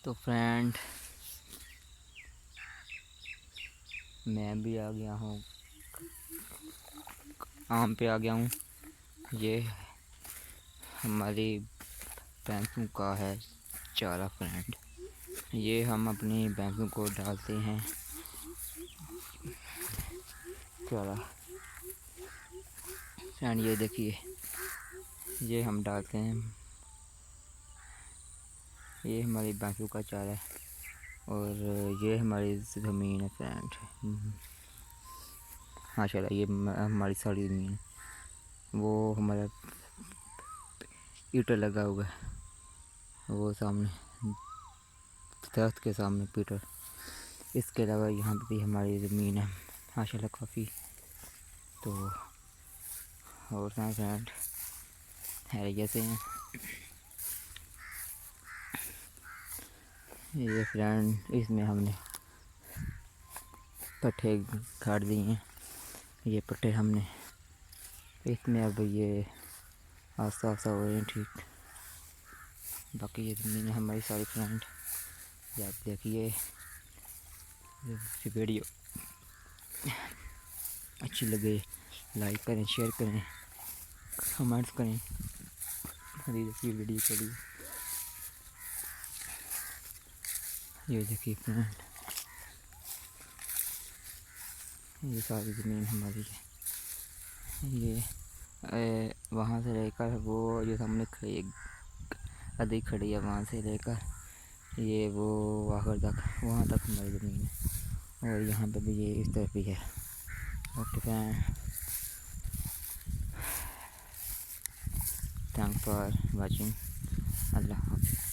तो फ्रेंड मैं भी आ गया हूँ, आम पे आ गया हूँ। ये हमारी भैंसों का है चारा फ्रेंड। ये हम अपनी भैंसों को डालते हैं चारा फ्रेंड। ये देखिए, ये हम डालते हैं, ये हमारी भैंसों का चारा है। और ये हमारी ज़मीन है फ्रेंड, माशाल्लाह। ये हमारी सारी ज़मीन है। वो हमारा हीटर लगा हुआ है, वो सामने दरख्त के सामने पीटर। इसके अलावा यहाँ पे भी हमारी ज़मीन है माशाल्लाह काफ़ी। तो और फ्रेंड है जैसे हैं ये फ्रेंड, इसमें हमने पट्ठे काट दिए हैं। ये पट्ठे हमने इसमें अब ये आस्ता आस्ता हो रहे हैं ठीक। बाकी ये ज़मीन है हमारी सारी फ्रेंड। ये आप देखिए, वीडियो अच्छी लगे लाइक करें, शेयर करें, कमेंट्स करें। हमारी देखिए वीडियो चलिए, ये देखिए फ्रेंड, ये सारी ज़मीन हमारी है। ये वहाँ से लेकर वो जो सामने खड़ी अधिक खड़ी है, वहाँ से लेकर ये वो आखिर तक, वहाँ तक हमारी ज़मीन है। और यहाँ पे भी ये इस तरफ भी है। Okay friend, thanks for watching. अल्लाह हाफ़िज़।